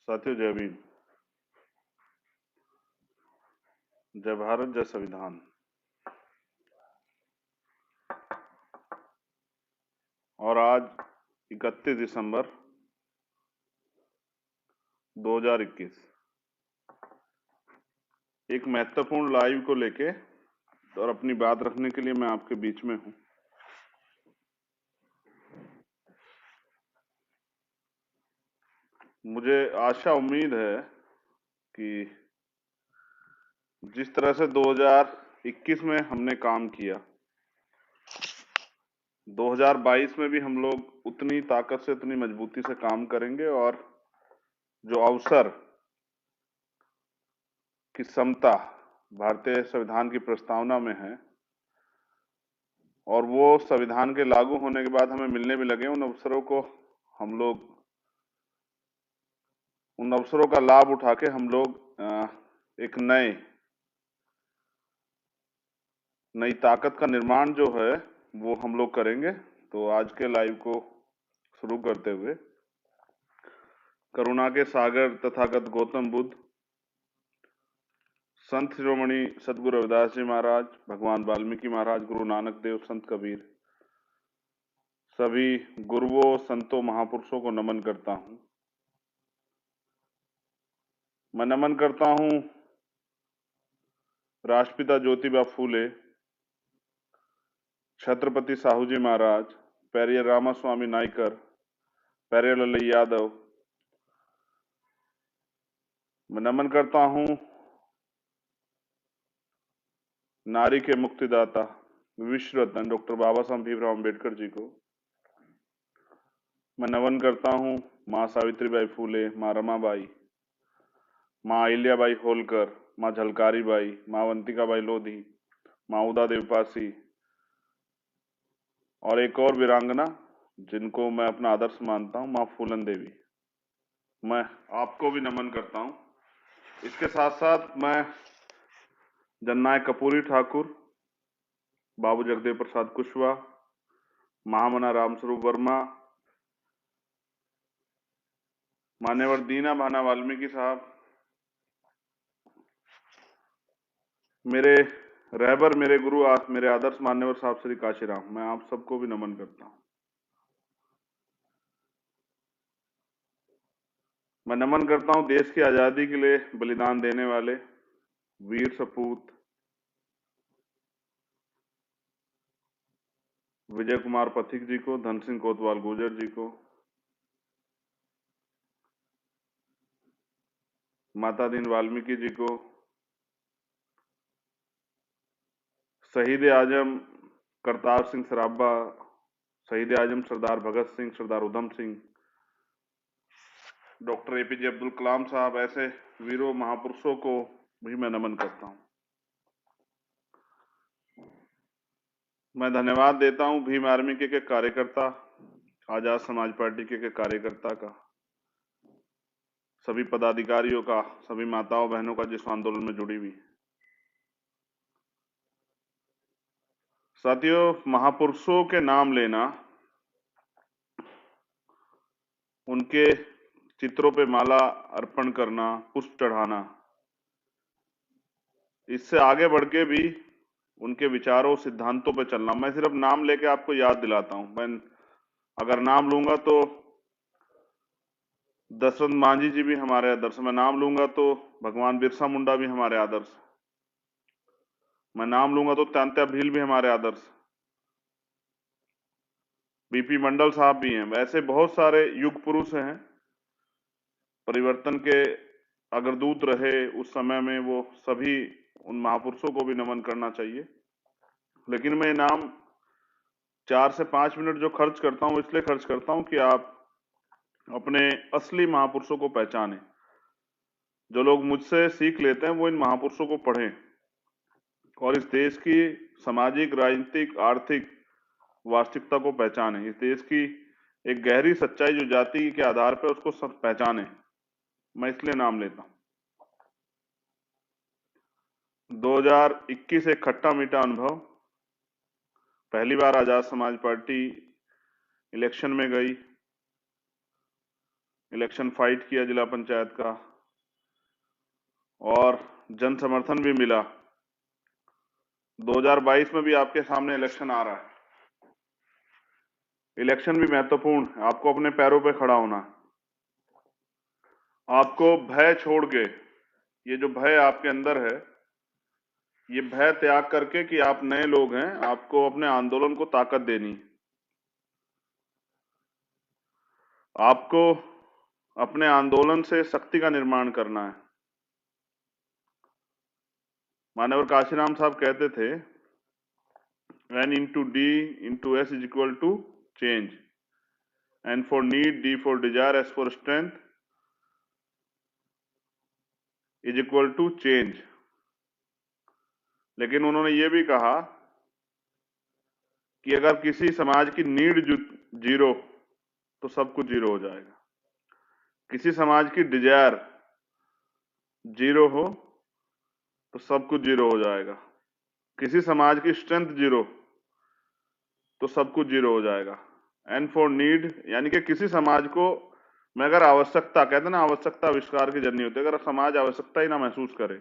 साथियों, जय भीम। जय भारत, जय संविधान। और आज 31 दिसंबर 2021 एक महत्वपूर्ण लाइव को लेके और अपनी बात रखने के लिए मैं आपके बीच में हूं। मुझे आशा उम्मीद है कि जिस तरह से 2021 में हमने काम किया, 2022 में भी हम लोग उतनी ताकत से, उतनी मजबूती से काम करेंगे और जो अवसर की समता भारतीय संविधान की प्रस्तावना में है और वो संविधान के लागू होने के बाद हमें मिलने भी लगे, उन अवसरों को हम लोग, उन अवसरों का लाभ उठा के हम लोग एक नई ताकत का निर्माण जो है वो हम लोग करेंगे। तो आज के लाइव को शुरू करते हुए करुणा के सागर तथागत गौतम बुद्ध, संत शिरोमणि सदगुरु रविदास जी महाराज, भगवान वाल्मीकि महाराज, गुरु नानक देव, संत कबीर, सभी गुरुओं, संतों, महापुरुषों को नमन करता हूं। मैं नमन करता हूं राष्ट्रपिता ज्योतिबा फूले, छत्रपति साहू जी महाराज, पेरियर रामास्वामी नायकर, पेरियर लल्लई यादव। मैं नमन करता हूं नारी के मुक्तिदाता विश्व रत्न डॉक्टर बाबा साहब भीमराव अम्बेडकर जी को। मैं नमन करता हूं माँ सावित्रीबाई फूले, माँ रमाबाई, माँ अहिल्याबाई होलकर, माँ झलकारी बाई, माँ अवंतिकाबाई लोधी, माँ उदा देवी पासी और एक और वीरांगना जिनको मैं अपना आदर्श मानता हूं, माँ फूलन देवी। मैं आपको भी नमन करता हूं। इसके साथ साथ मैं जननायक कपूरी ठाकुर, बाबू जगदेव प्रसाद कुशवाहा, महामना रामस्वरूप वर्मा, मान्यवर दीना भाना वाल्मीकि साहब, मेरे रहबर, मेरे गुरु, मेरे आदर्श मान्यवर साहब श्री काशीराम, मैं आप सबको भी नमन करता हूं। मैं नमन करता हूं देश की आजादी के लिए बलिदान देने वाले वीर सपूत विजय कुमार पथिक जी को, धन सिंह कोतवाल गुर्जर जी को, माता दीन वाल्मीकि जी को, शहीद आजम करतार सिंह सराभा, शहीद आजम सरदार भगत सिंह, सरदार उधम सिंह, डॉक्टर एपीजे अब्दुल कलाम साहब, ऐसे वीरों महापुरुषों को भी मैं नमन करता हूं। मैं धन्यवाद देता हूं भीम आर्मी के कार्यकर्ता, आजाद समाज पार्टी के कार्यकर्ता का, सभी पदाधिकारियों का, सभी माताओं बहनों का जिस आंदोलन में जुड़ी हुई। साथियों, महापुरुषों के नाम लेना, उनके चित्रों पे माला अर्पण करना, पुष्प चढ़ाना, इससे आगे बढ़ के भी उनके विचारों, सिद्धांतों पे चलना। मैं सिर्फ नाम लेके आपको याद दिलाता हूं। मैं अगर नाम लूंगा तो दशरथ मांझी जी भी हमारे आदर्श, मैं नाम लूंगा तो भगवान बिरसा मुंडा भी हमारे आदर्श, मैं नाम लूंगा तो तात्या भील भी हमारे आदर्श, बीपी मंडल साहब भी हैं। ऐसे बहुत सारे युग पुरुष हैं, परिवर्तन के अग्रदूत रहे उस समय में, वो सभी उन महापुरुषों को भी नमन करना चाहिए। लेकिन मैं नाम 4 से 5 मिनट जो खर्च करता हूं, इसलिए खर्च करता हूं कि आप अपने असली महापुरुषों को पहचानें। जो लोग मुझसे सीख लेते हैं वो इन महापुरुषों को पढ़ें और इस देश की सामाजिक, राजनीतिक, आर्थिक वास्तविकता को पहचानें। इस देश की एक गहरी सच्चाई जो जाति के आधार पर, उसको सब पहचानें। मैं इसलिए नाम लेता हूं। 2021 एक खट्टा मीठा अनुभव। पहली बार आजाद समाज पार्टी इलेक्शन में गई, इलेक्शन फाइट किया जिला पंचायत का, और जन समर्थन भी मिला। 2022 में भी आपके सामने इलेक्शन आ रहा है। इलेक्शन भी महत्वपूर्ण है, आपको अपने पैरों पे खड़ा होना है। आपको भय छोड़ के, ये जो भय आपके अंदर है, ये भय त्याग करके कि आप नए लोग हैं, आपको अपने आंदोलन को ताकत देनी है। आपको अपने आंदोलन से शक्ति का निर्माण करना है। मानवर काशीराम साहब कहते थे, N into D into S is equal to change. N for need, D for desire, S for strength is equal to change. लेकिन उन्होंने ये भी कहा कि अगर किसी समाज की नीड जीरो तो सब कुछ जीरो हो जाएगा। किसी समाज की डिजायर जीरो हो तो सब कुछ जीरो हो जाएगा। किसी समाज की स्ट्रेंथ जीरो तो सब कुछ जीरो हो जाएगा। एन फॉर नीड, यानी कि किसी समाज को मैं अगर आवश्यकता, कहते ना आवश्यकता आविष्कार की जर्नी होती है, अगर समाज आवश्यकता ही ना महसूस करे।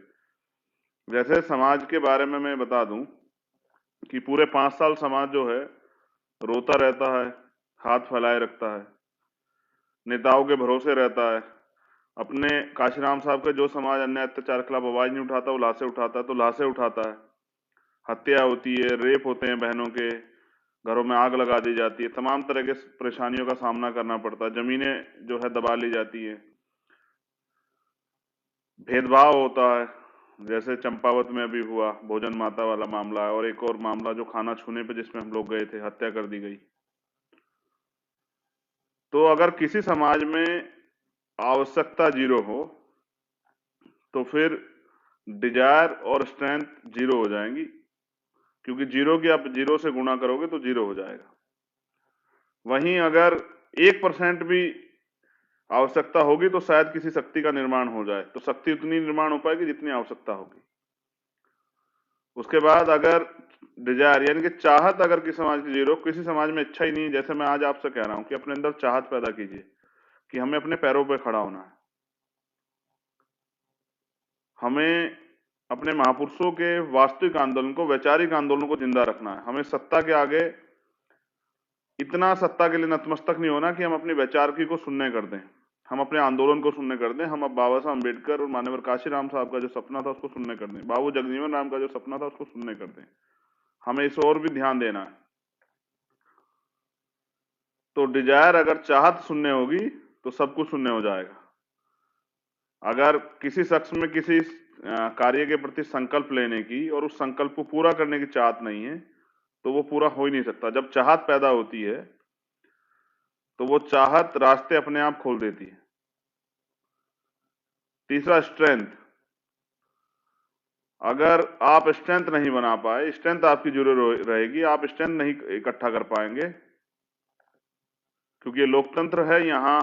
जैसे समाज के बारे में मैं बता दूं कि पूरे 5 साल समाज जो है रोता रहता है, हाथ फैलाए रखता है, नेताओं के भरोसे रहता है। अपने काशीराम साहब का जो समाज अन्य अत्याचार के खिलाफ आवाज नहीं उठाता, वो लाशें उठाता है, तो लाशें उठाता है। हत्या होती है, रेप होते हैं बहनों के, घरों में आग लगा दी जाती है, तमाम तरह के परेशानियों का सामना करना पड़ता है, जमीनें जो है दबा ली जाती है, भेदभाव होता है, जैसे चंपावत में अभी हुआ भोजन माता वाला मामला है, और एक और मामला जो खाना छूने पे जिसमें हम लोग गए थे, हत्या कर दी गई। तो अगर किसी समाज में आवश्यकता जीरो हो तो फिर डिजायर और स्ट्रेंथ जीरो हो जाएंगी, क्योंकि जीरो की आप जीरो से गुणा करोगे तो जीरो हो जाएगा। वहीं अगर 1% भी आवश्यकता होगी तो शायद किसी शक्ति का निर्माण हो जाए, तो शक्ति उतनी निर्माण हो पाएगी जितनी आवश्यकता होगी। उसके बाद अगर डिजायर यानी कि चाहत अगर किसी समाज की जीरो, किसी समाज में इच्छा ही नहीं, जैसे मैं आज आपसे कह रहा हूं कि अपने अंदर चाहत पैदा कीजिए कि हमें अपने पैरों पर खड़ा होना है, हमें अपने महापुरुषों के वास्तविक आंदोलन को, वैचारिक आंदोलन को जिंदा रखना है। हमें सत्ता के आगे इतना सत्ता के लिए नतमस्तक नहीं होना कि हम अपनी वैचारिकी को शून्य कर दें, हम अपने आंदोलन को शून्य कर दें, हम अब बाबा साहब अम्बेडकर और मानवर काशीराम साहब का जो सपना था उसको शून्य कर दें, बाबू जगजीवन राम का जो सपना था उसको शून्य कर दें। हमें इस और भी ध्यान देना है। तो डिजायर, अगर चाहत शून्य होगी तो सब कुछ शून्य हो जाएगा। अगर किसी शख्स में किसी कार्य के प्रति संकल्प लेने की और उस संकल्प को पूरा करने की चाहत नहीं है तो वो पूरा हो ही नहीं सकता। जब चाहत पैदा होती है तो वो चाहत रास्ते अपने आप खोल देती है। तीसरा, स्ट्रेंथ। अगर आप स्ट्रेंथ नहीं बना पाए, स्ट्रेंथ आपकी जरूर रहेगी, आप स्ट्रेंथ नहीं इकट्ठा कर पाएंगे, क्योंकि ये लोकतंत्र है। यहाँ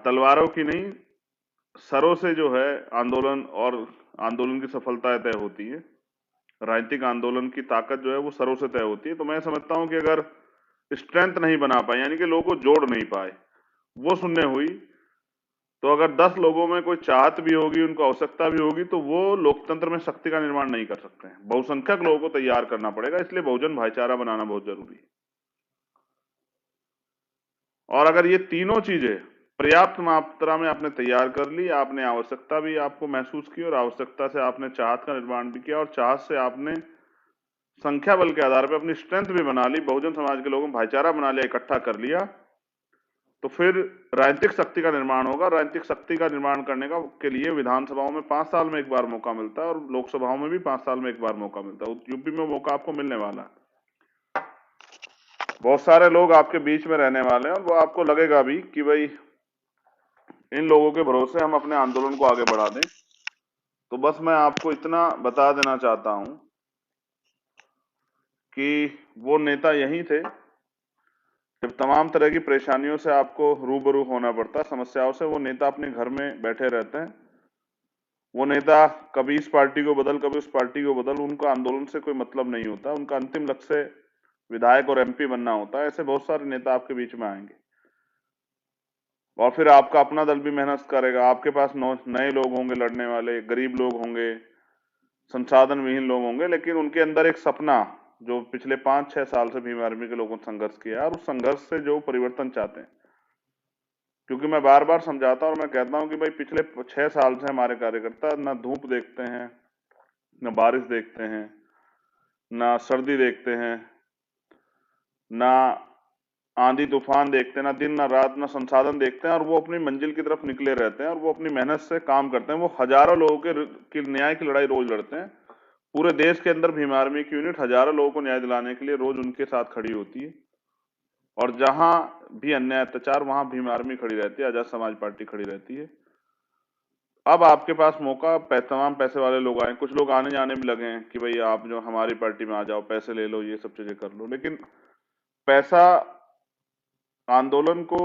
तलवारों की नहीं, सरों से जो है आंदोलन और आंदोलन की सफलता तय होती है। राजनीतिक आंदोलन की ताकत जो है वो सरों से तय होती है। तो मैं समझता हूं कि अगर स्ट्रेंथ नहीं बना पाए, यानी कि लोगों को जोड़ नहीं पाए, वो शून्य हुई, तो अगर 10 लोगों में कोई चाहत भी होगी, उनको आवश्यकता भी होगी, तो वो लोकतंत्र में शक्ति का निर्माण नहीं कर सकते हैं। बहुसंख्यक लोगों को तैयार करना पड़ेगा, इसलिए बहुजन भाईचारा बनाना बहुत जरूरी है। और अगर ये तीनों चीजें पर्याप्त मात्रा में आपने तैयार कर ली, आपने आवश्यकता भी आपको महसूस की और आवश्यकता से आपने चाहत का निर्माण भी किया और चाहत से आपने संख्या बल के आधार पर अपनी स्ट्रेंथ भी बना ली, बहुजन समाज के लोगों में भाईचारा बना लिया, इकट्ठा कर लिया, तो फिर राजनीतिक शक्ति का निर्माण होगा। राजनीतिक शक्ति का निर्माण करने का के लिए विधानसभाओं में 5 साल में एक बार मौका मिलता है और लोकसभाओं में भी 5 साल में एक बार मौका मिलता है। यूपी में मौका आपको मिलने वाला है। बहुत सारे लोग आपके बीच में रहने वाले हैं और वो आपको लगेगा भी कि भाई इन लोगों के भरोसे हम अपने आंदोलन को आगे बढ़ा दें। तो बस मैं आपको इतना बता देना चाहता हूं कि वो नेता यही थे जब तमाम तरह की परेशानियों से आपको रूबरू होना पड़ता, समस्याओं से। वो नेता अपने घर में बैठे रहते हैं। वो नेता कभी इस पार्टी को बदल, कभी उस पार्टी को बदल, उनका आंदोलन से कोई मतलब नहीं होता। उनका अंतिम लक्ष्य विधायक और एमपी बनना होता है। ऐसे बहुत सारे नेता आपके बीच में आएंगे और फिर आपका अपना दल भी मेहनत करेगा, आपके पास नए लोग होंगे लड़ने वाले, गरीब लोग होंगे, संसाधन विहीन लोग होंगे, लेकिन उनके अंदर एक सपना जो पिछले 5-6 साल से भीम आर्मी के लोगों ने संघर्ष किया है और उस संघर्ष से जो परिवर्तन चाहते हैं। क्योंकि मैं बार बार समझाता हूं और मैं कहता हूं कि भाई पिछले 6 साल से हमारे कार्यकर्ता ना धूप देखते हैं, न बारिश देखते हैं, ना सर्दी देखते हैं, ना आंधी तूफान देखते हैं, ना दिन ना रात ना संसाधन देखते हैं, और वो अपनी मंजिल की तरफ निकले रहते हैं और वो अपनी मेहनत से काम करते हैं। वो हजारों लोगों की न्याय की लड़ाई रोज लड़ते हैं। पूरे देश के अंदर भीम आर्मी की यूनिट हजारों लोगों को न्याय दिलाने के लिए रोज उनके साथ खड़ी होती है, और जहां भी अन्याय अत्याचार वहां भीम आर्मी खड़ी रहती है, आजाद समाज पार्टी खड़ी रहती है। अब आपके पास मौका, तमाम पैसे वाले लोग आए, कुछ लोग आने जाने में लगे हैं कि भाई आप जो हमारी पार्टी में आ जाओ, पैसे ले लो, ये सब चीजें कर लो। लेकिन पैसा आंदोलन को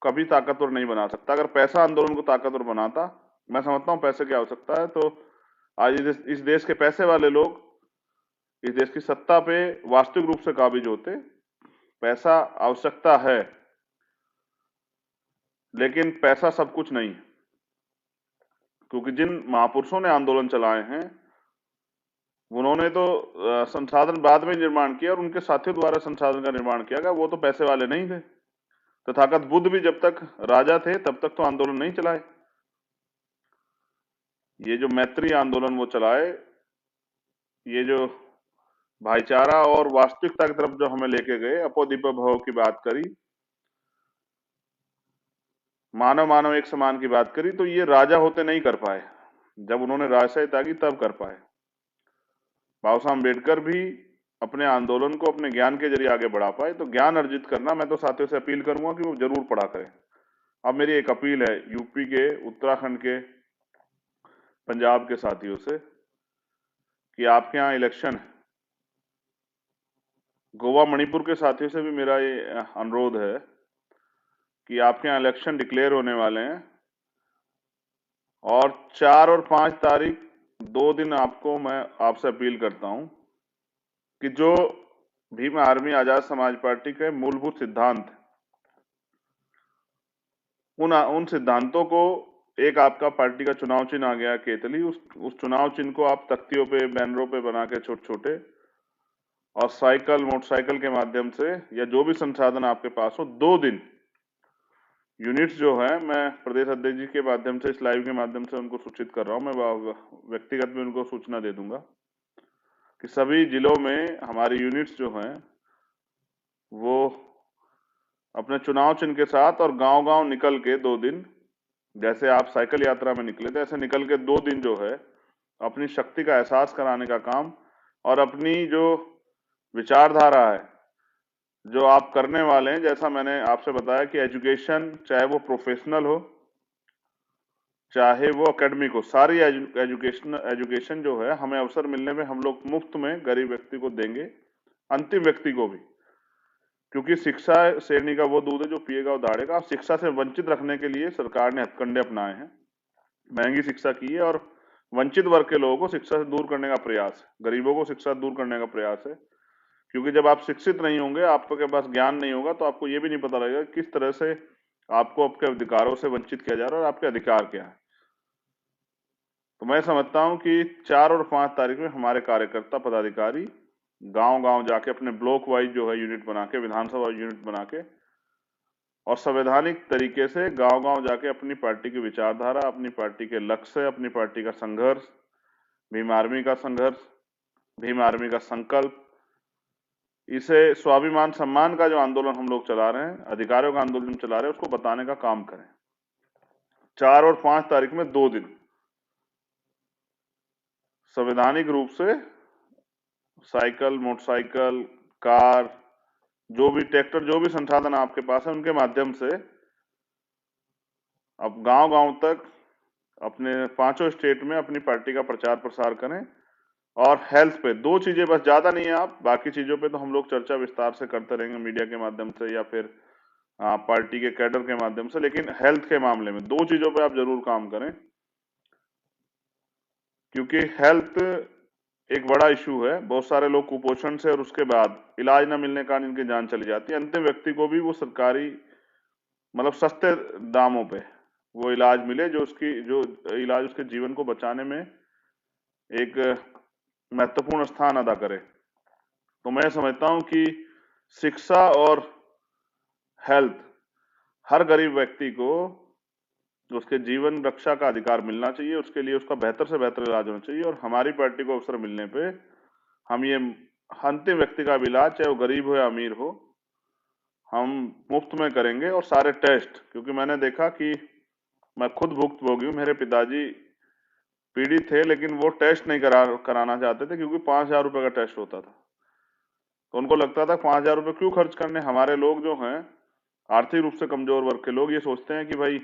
कभी ताकतवर नहीं बना सकता। अगर पैसा आंदोलन को ताकतवर बनाता, मैं समझता हूं पैसे की आवश्यकता है, तो आज इस देश के पैसे वाले लोग इस देश की सत्ता पे वास्तविक रूप से काबिज होते। पैसा आवश्यकता है, लेकिन पैसा सब कुछ नहीं है। क्योंकि जिन महापुरुषों ने आंदोलन चलाए हैं, उन्होंने तो संसाधन बाद में निर्माण किया और उनके साथियों द्वारा संसाधन का निर्माण किया गया। वो तो पैसे वाले नहीं थे। तथागत बुद्ध भी जब तक राजा थे तब तक तो आंदोलन नहीं चलाए। ये जो मैत्री आंदोलन वो चलाए, ये जो भाईचारा और वास्तविकता की तरफ जो हमें लेके गए, अपो दीपो भव की बात करी, मानव मानव एक समान की बात करी, तो ये राजा होते नहीं कर पाए। जब उन्होंने राजशाही की तब कर पाए। बाबा साहब अम्बेडकर भी अपने आंदोलन को अपने ज्ञान के जरिए आगे बढ़ा पाए। तो ज्ञान अर्जित करना, मैं तो साथियों से अपील करूंगा कि वो जरूर पढ़ा करें। अब मेरी एक अपील है यूपी के, उत्तराखंड के, पंजाब के साथियों से कि आपके यहाँ इलेक्शन है। गोवा मणिपुर के साथियों से भी मेरा ये अनुरोध है कि आपके यहाँ इलेक्शन डिक्लेयर होने वाले हैं, और 4 और 5 तारीख 2 दिन आपको मैं आपसे अपील करता हूं कि जो भीम आर्मी आजाद समाज पार्टी के मूलभूत सिद्धांत, उन सिद्धांतों को, एक आपका पार्टी का चुनाव चिन्ह आ गया केतली, उस चुनाव चिन्ह को आप तख्तियों पे, बैनरों पे बना के छोटे छोटे, और साइकिल मोटरसाइकिल के माध्यम से या जो भी संसाधन आपके पास हो, 2 दिन यूनिट्स जो है, मैं प्रदेश अध्यक्ष जी के माध्यम से, इस लाइव के माध्यम से उनको सूचित कर रहा हूं। मैं व्यक्तिगत भी उनको सूचना दे दूंगा कि सभी जिलों में हमारी यूनिट्स जो हैं वो अपने चुनाव चिन्ह के साथ और गांव गांव निकल के 2 दिन, जैसे आप साइकिल यात्रा में निकले थे, ऐसे निकल के 2 दिन जो है अपनी शक्ति का एहसास कराने का काम, और अपनी जो विचारधारा है जो आप करने वाले हैं, जैसा मैंने आपसे बताया कि एजुकेशन, चाहे वो प्रोफेशनल हो चाहे वो एकेडमिक हो, सारी एजुकेशन जो है, हमें अवसर मिलने में हम लोग मुफ्त में गरीब व्यक्ति को देंगे, अंतिम व्यक्ति को भी। क्योंकि शिक्षा शेरनी का वो दूध है जो पिएगा वो दाढ़ेगा। शिक्षा से वंचित रखने के लिए सरकार ने हथकंडे अपनाए हैं, महंगी शिक्षा की है, और वंचित वर्ग के लोगों को शिक्षा से दूर करने का प्रयास है, गरीबों को शिक्षा से दूर करने का प्रयास है। क्योंकि जब आप शिक्षित नहीं होंगे, आपके पास ज्ञान नहीं होगा, तो आपको ये भी नहीं पता लगेगा किस तरह से आपको आपके अधिकारों से वंचित किया जा रहा है और आपके अधिकार क्या है। तो मैं समझता हूं कि 4 और 5 तारीख में हमारे कार्यकर्ता पदाधिकारी गांव गांव जाके अपने ब्लॉक वाइज जो है यूनिट बना के, विधानसभा यूनिट बना के, और संवैधानिक तरीके से गांव गांव जाके अपनी पार्टी की विचारधारा, अपनी पार्टी के लक्ष्य, अपनी पार्टी का संघर्ष, भीम आर्मी का संघर्ष, भीम आर्मी का संकल्प, इसे स्वाभिमान सम्मान का जो आंदोलन हम लोग चला रहे हैं, अधिकारों का आंदोलन चला रहे हैं, उसको बताने का काम करें। 4 और 5 तारीख में 2 दिन संवैधानिक रूप से साइकिल, मोटरसाइकिल, कार, जो भी ट्रैक्टर, जो भी संसाधन आपके पास है, उनके माध्यम से अब गांव गांव तक अपने 5 स्टेट में अपनी पार्टी का प्रचार प्रसार करें। और हेल्थ पे 2 चीजें बस, ज्यादा नहीं है। आप बाकी चीजों पे तो हम लोग चर्चा विस्तार से करते रहेंगे मीडिया के माध्यम से या फिर पार्टी के कैडर के माध्यम से, लेकिन हेल्थ के मामले में 2 चीजों पे आप जरूर काम करें, क्योंकि हेल्थ एक बड़ा इशू है। बहुत सारे लोग कुपोषण से और उसके बाद इलाज न मिलने का इनकी जान चली जाती है। अंतिम व्यक्ति को भी वो सरकारी मतलब सस्ते दामों पे वो इलाज मिले, जो इलाज उसके जीवन को बचाने में एक महत्वपूर्ण स्थान अदा करे। तो मैं समझता हूं कि शिक्षा और हेल्थ, हर गरीब व्यक्ति को उसके जीवन रक्षा का अधिकार मिलना चाहिए, उसके लिए उसका बेहतर से बेहतर इलाज होना चाहिए। और हमारी पार्टी को अवसर मिलने पे हम ये अंतिम व्यक्ति का भी इलाज, चाहे वो गरीब हो या अमीर हो, हम मुफ्त में करेंगे। और सारे टेस्ट, क्योंकि मैंने देखा कि मैं खुद भुक्तभोगी हूँ, मेरे पिताजी पीड़ित थे लेकिन वो टेस्ट नहीं कराना चाहते थे, क्योंकि 5,000 रुपए का टेस्ट होता था। तो उनको लगता था 5,000 रुपए क्यों खर्च करने। हमारे लोग जो हैं, आर्थिक रूप से कमजोर वर्ग के लोग, ये सोचते हैं कि भाई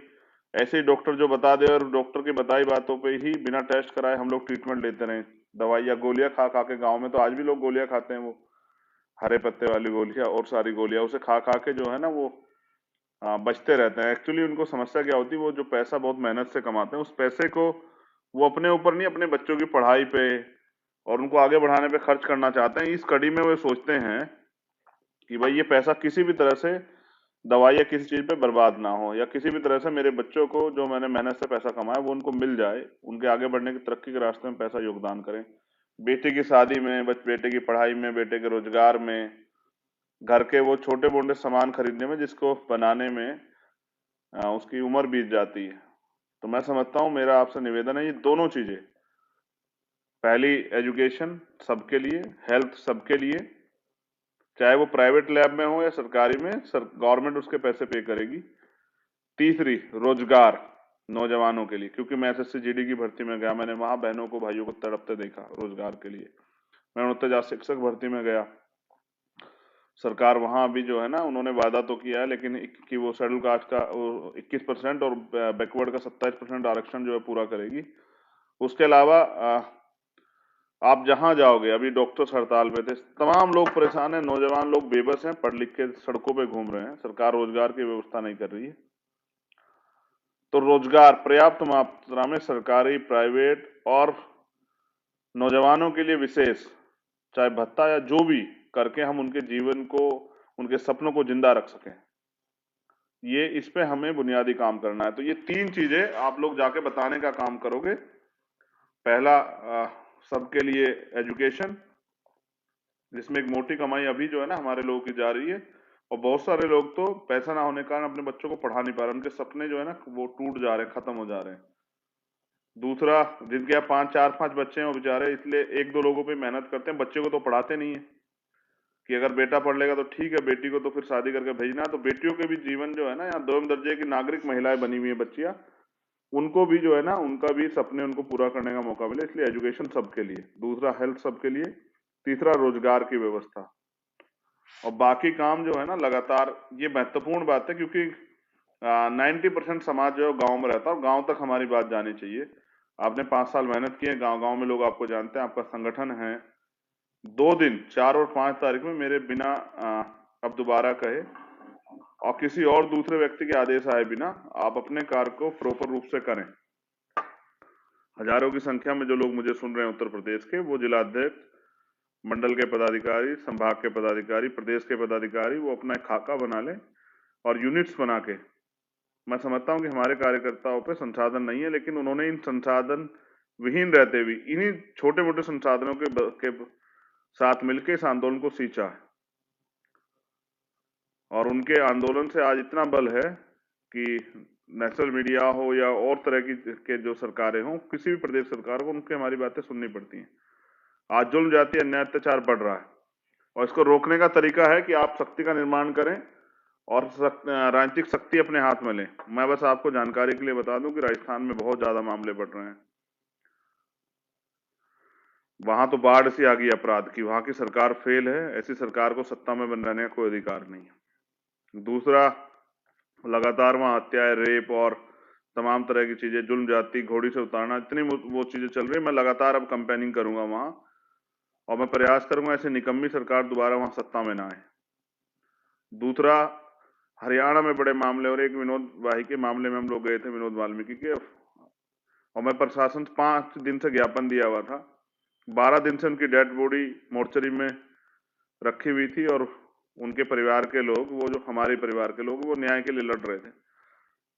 ऐसे ही डॉक्टर जो बता दे और डॉक्टर की बताई बातों पे ही बिना टेस्ट कराए हम लोग ट्रीटमेंट लेते रहे, दवाइयाँ गोलियां खा खा के। गाँव में तो आज भी लोग गोलियां खाते हैं, वो हरे पत्ते वाली गोलियां और सारी गोलियां, उसे खा खा के जो है ना वो बचते रहते हैं। एक्चुअली उनको समस्या क्या होती है, वो जो पैसा बहुत मेहनत से कमाते हैं, उस पैसे को वो अपने ऊपर नहीं, अपने बच्चों की पढ़ाई पे और उनको आगे बढ़ाने पे खर्च करना चाहते हैं। इस कड़ी में वो सोचते हैं कि भाई ये पैसा किसी भी तरह से दवाई या किसी चीज पे बर्बाद ना हो, या किसी भी तरह से मेरे बच्चों को जो मैंने मेहनत से पैसा कमाया वो उनको मिल जाए, उनके आगे बढ़ने की तरक्की के रास्ते में पैसा योगदान करें। बेटे की शादी में, बेटे की पढ़ाई में, बेटे के रोजगार में, घर के वो छोटे मोटे सामान खरीदने में जिसको बनाने में उसकी उम्र बीत जाती है। तो मैं समझता हूँ, मेरा आपसे निवेदन है, ये दोनों चीजें, पहली एजुकेशन सबके लिए, हेल्थ सबके लिए, चाहे वो प्राइवेट लैब में हो या सरकारी में, गवर्नमेंट उसके पैसे पे करेगी। तीसरी, रोजगार नौजवानों के लिए, क्योंकि मैं एसएससी जीडी की भर्ती में गया, मैंने वहां बहनों को भाइयों को तड़पते देखा रोजगार के लिए। मैं उत्तेजा शिक्षक भर्ती में गया, सरकार वहां अभी जो है ना, उन्होंने वादा तो किया है लेकिन कि वो शेड्यूल कास्ट का 21% और बैकवर्ड का 27% आरक्षण जो है पूरा करेगी। उसके अलावा आप जहां जाओगे, अभी डॉक्टर्स हड़ताल पे थे, तमाम लोग परेशान हैं, नौजवान लोग बेबस हैं, पढ़ लिख के सड़कों पे घूम रहे हैं, सरकार रोजगार की व्यवस्था नहीं कर रही है। तो रोजगार पर्याप्त मात्रा में सरकारी, प्राइवेट और नौजवानों के लिए विशेष, चाहे भत्ता या जो भी करके हम उनके जीवन को, उनके सपनों को जिंदा रख सकें, ये इस पे हमें बुनियादी काम करना है। तो ये तीन चीजें आप लोग जाके बताने का काम करोगे। पहला, सबके लिए एजुकेशन, जिसमें एक मोटी कमाई अभी जो है ना हमारे लोगों की जा रही है, और बहुत सारे लोग तो पैसा ना होने के कारण अपने बच्चों को पढ़ा नहीं पा रहे, उनके सपने जो है ना वो टूट जा रहे हैं, खत्म हो जा रहे हैं। दूसरा, जिनके यहाँ 5 4 5 बच्चे हैं, वो बेचारे इसलिए एक दो लोगों पे मेहनत करते हैं, बच्चे को तो पढ़ाते नहीं है, कि अगर बेटा पढ़ लेगा तो ठीक है, बेटी को तो फिर शादी करके भेजना। तो बेटियों के भी जीवन जो है ना, यहाँ 2वीं दर्जे की नागरिक महिलाएं बनी हुई है बच्चियां, उनको भी जो है ना, उनका भी सपने उनको पूरा करने का मौका मिले, इसलिए एजुकेशन सबके लिए। दूसरा, हेल्थ सबके लिए। तीसरा, रोजगार की व्यवस्था। और बाकी काम जो है ना लगातार, ये महत्वपूर्ण बात है, क्योंकि 90% समाज जो है गांव में रहता है, और गांव तक हमारी बात जानी चाहिए। आपने 5 साल मेहनत की है, गांव गांव में लोग आपको जानते हैं, आपका संगठन है। 2 दिन 4 और 5 तारीख में मेरे बिना अब दोबारा कहे और किसी और दूसरे व्यक्ति के आदेश आए बिना आप अपने कार्य को प्रॉपर रूप से करें। हजारों की संख्या में जो लोग मुझे सुन रहे हैं उत्तर प्रदेश के, वो जिलाध्यक्ष, मंडल के पदाधिकारी, संभाग के पदाधिकारी, प्रदेश के पदाधिकारी, वो अपना एक खाका बना लें और यूनिट्स बना के। मैं समझता हूं कि हमारे कार्यकर्ताओं पे संसाधन नहीं है, लेकिन उन्होंने इन संसाधन विहीन रहते हुए इन्हीं छोटे मोटे संसाधनों के साथ मिलकर इस आंदोलन को सींचा है, और उनके आंदोलन से आज इतना बल है कि नेशनल मीडिया हो या और तरह की के जो सरकारें हों, किसी भी प्रदेश सरकार को उनकी हमारी बातें सुननी पड़ती हैं। आज जुल्म, जाति, अन्याय, अत्याचार बढ़ रहा है, और इसको रोकने का तरीका है कि आप शक्ति का निर्माण करें और राजनीतिक शक्ति अपने हाथ में लें। मैं बस आपको जानकारी के लिए बता दूं कि राजस्थान में बहुत ज्यादा मामले बढ़ रहे हैं, वहां तो बाढ़ सी आ गई अपराध की, वहां की सरकार फेल है, ऐसी सरकार को सत्ता में बन रहने का कोई अधिकार नहीं है। दूसरा, लगातार वहां हत्याएं, रेप और तमाम तरह की चीजें, जुल्म, जाति, घोड़ी से उतारना, इतनी वो चीजें चल रही है। मैं लगातार अब कंपेनिंग करूंगा वहां, और मैं प्रयास करूंगा ऐसी निकम्मी सरकार दोबारा वहां सत्ता में ना आए। दूसरा, हरियाणा में बड़े मामले, और एक विनोद भाई के मामले में हम लोग गए थे, विनोद वाल्मीकि के, और मैं प्रशासन 5 दिन से ज्ञापन दिया हुआ था, 12 दिन से उनकी डेड बॉडी मोर्चरी में रखी हुई थी, और उनके परिवार के लोग, वो जो हमारे परिवार के लोग, वो न्याय के लिए लड़ रहे थे।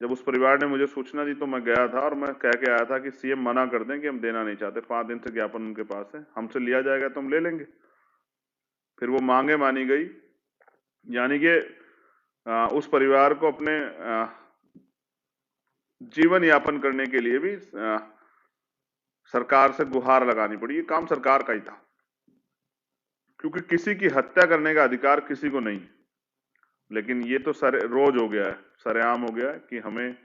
जब उस परिवार ने मुझे सूचना दी तो मैं गया था और मैं कह के आया था कि सीएम मना कर दें कि हम देना नहीं चाहते, 5 दिन से ज्ञापन उनके पास है, हमसे लिया जाएगा तो हम ले लेंगे। फिर वो मांगे मानी गई, यानी कि उस परिवार को अपने जीवन यापन करने के लिए भी सरकार से गुहार लगानी पड़ी। ये काम सरकार का ही था, क्योंकि किसी की हत्या करने का अधिकार किसी को नहीं। लेकिन ये तो रोज हो गया है, सरेआम हो गया है कि हमें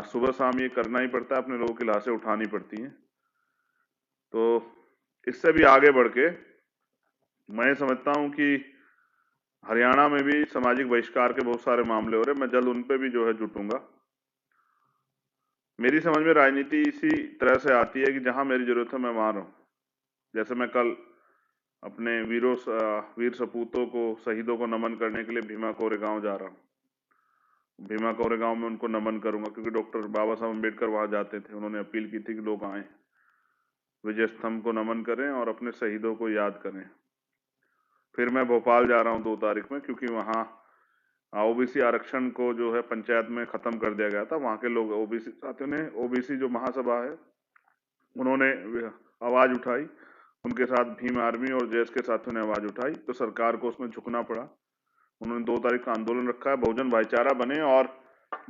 सुबह शाम ये करना ही पड़ता है, अपने लोगों की लाशें उठानी पड़ती हैं। तो इससे भी आगे बढ़ के मैं समझता हूं कि हरियाणा में भी सामाजिक बहिष्कार के बहुत सारे मामले हो रहे हैं, मैं जल्द उन पे भी जो है जुटूंगा। मेरी समझ में राजनीति इसी तरह से आती है कि जहां मेरी जरूरत है मैं वहां रहूं। जैसे मैं कल अपने वीर सपूतों को, शहीदों को नमन करने के लिए भीमा कोरेगांव जा रहा हूं। भीमा कोरेगांव में उनको नमन करूंगा, क्योंकि डॉक्टर बाबा साहब अम्बेडकर वहां जाते थे, उन्होंने अपील की थी कि लोग आए, विजय स्तंभ को नमन करें और अपने शहीदों को याद करें। फिर मैं भोपाल जा रहा हूं 2 तारीख में, क्योंकि वहां ओबीसी आरक्षण को जो है पंचायत में खत्म कर दिया गया था। वहां के लोग, ओबीसी साथियों ने, ओबीसी जो महासभा है, उन्होंने आवाज उठाई, उनके साथ भीम आर्मी और जेएस के साथियों ने आवाज उठाई, तो सरकार को उसमें झुकना पड़ा। उन्होंने 2 तारीख का आंदोलन रखा है, बहुजन भाईचारा बने, और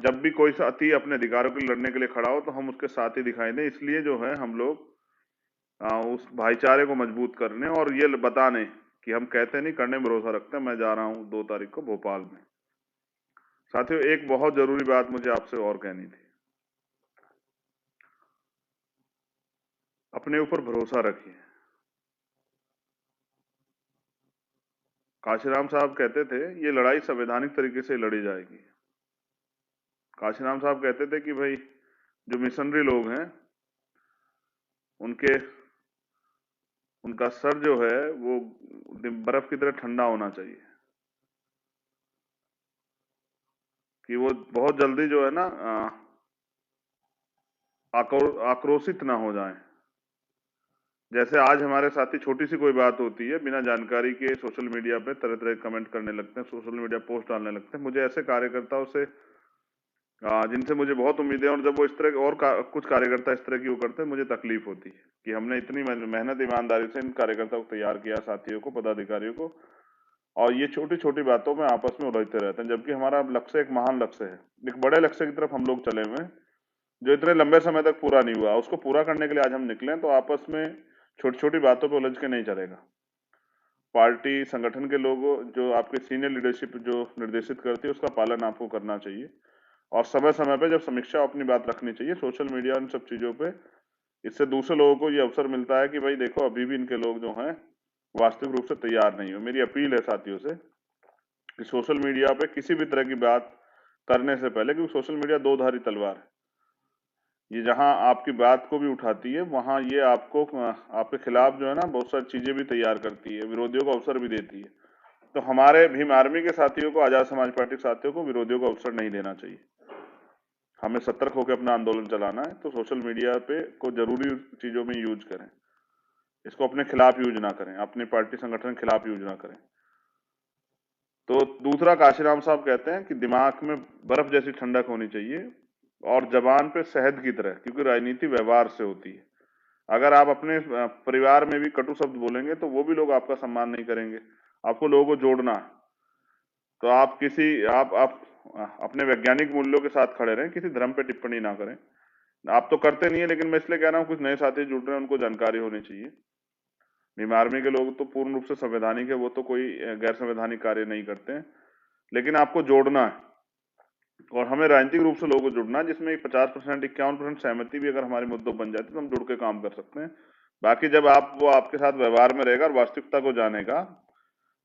जब भी कोई साथी अपने अधिकारों के लिए लड़ने के लिए खड़ा हो तो हम उसके साथ ही दिखाई दें। इसलिए जो है हम लोग उस भाईचारे को मजबूत करने और ये बताने कि हम कहते नहीं, करने में भरोसा रखते हैं। मैं जा रहा हूं 2 तारीख को भोपाल में। साथियों, एक बहुत जरूरी बात मुझे आपसे और कहनी थी। अपने ऊपर भरोसा रखिए। काशीराम साहब कहते थे ये लड़ाई संवैधानिक तरीके से लड़ी जाएगी। काशीराम साहब कहते थे कि भाई जो मिशनरी लोग हैं उनका सर जो है वो बर्फ की तरह ठंडा होना चाहिए, कि वो बहुत जल्दी जो है ना आक्रोशित ना हो जाएं। जैसे आज हमारे साथी छोटी सी कोई बात होती है, बिना जानकारी के सोशल मीडिया पे तरह तरह कमेंट करने लगते हैं, सोशल मीडिया पोस्ट डालने लगते हैं। मुझे ऐसे कार्यकर्ताओं से जिनसे मुझे बहुत उम्मीद है, और जब वो इस तरह के और कुछ कार्यकर्ता इस तरह की वो करते हैं, मुझे तकलीफ होती है कि हमने इतनी मेहनत ईमानदारी से इन कार्यकर्ताओं को तैयार किया, साथियों को, पदाधिकारियों को, और ये छोटी छोटी बातों में आपस में उलझते रहते हैं। जबकि हमारा लक्ष्य एक महान लक्ष्य है, एक बड़े लक्ष्य की तरफ हम लोग चले हुए हैं, जो इतने लंबे समय तक पूरा नहीं हुआ। उसको पूरा करने के लिए आज हम निकले, तो आपस में छोटी छोटी बातों पर उलझ के नहीं चलेगा। पार्टी संगठन के लोगों, जो आपके सीनियर लीडरशिप जो निर्देशित करती है, उसका पालन आपको करना चाहिए, और समय समय पे जब समीक्षा अपनी बात रखनी चाहिए सोशल मीडिया इन सब चीजों पे। इससे दूसरे लोगों को ये अवसर मिलता है कि भाई देखो, अभी भी इनके लोग जो हैं वास्तविक रूप से तैयार नहीं हो। मेरी अपील है साथियों से कि सोशल मीडिया पे किसी भी तरह की बात करने से पहले, क्योंकि सोशल मीडिया दो धारी तलवार है, ये जहां आपकी बात को भी उठाती है, वहां ये आपके खिलाफ जो है ना बहुत सारी चीजें भी तैयार करती है, विरोधियों को अवसर भी देती है। तो हमारे भीम आर्मी के साथियों को, आजाद समाज पार्टी के साथियों को विरोधियों को अवसर नहीं देना चाहिए। हमें सतर्क होकर अपना आंदोलन चलाना है। तो सोशल मीडिया पे को जरूरी चीजों में यूज करें, इसको अपने खिलाफ यूज ना करें, अपनी पार्टी संगठन के खिलाफ यूज ना करें। तो दूसरा, काशीराम साहब कहते हैं कि दिमाग में बर्फ जैसी ठंडक होनी चाहिए और जबान पे शहद की तरह, क्योंकि राजनीति व्यवहार से होती है। अगर आप अपने परिवार में भी कटु शब्द बोलेंगे तो वो भी लोग आपका सम्मान नहीं करेंगे। आपको लोगों को जोड़ना है, तो आप अपने वैज्ञानिक मूल्यों के साथ खड़े रहें, किसी धर्म पे टिप्पणी ना करें। आप तो करते नहीं है, लेकिन मैं इसलिए कह रहा हूं कुछ नए साथी जुड़ रहे हैं, उनको जानकारी होनी चाहिए। भीम आर्मी के लोग तो पूर्ण रूप से संवैधानिक है, वो तो कोई गैर संवैधानिक कार्य नहीं करते हैं, लेकिन आपको जोड़ना है, और हमें राजनीतिक रूप से लोगों को जुड़ना है, जिसमें 50%, 51% सहमति भी अगर हमारे मुद्दों बन जाती है तो हम जुड़ के काम कर सकते हैं। बाकी जब वो आपके साथ व्यवहार में रहेगा और वास्तविकता को जानेगा,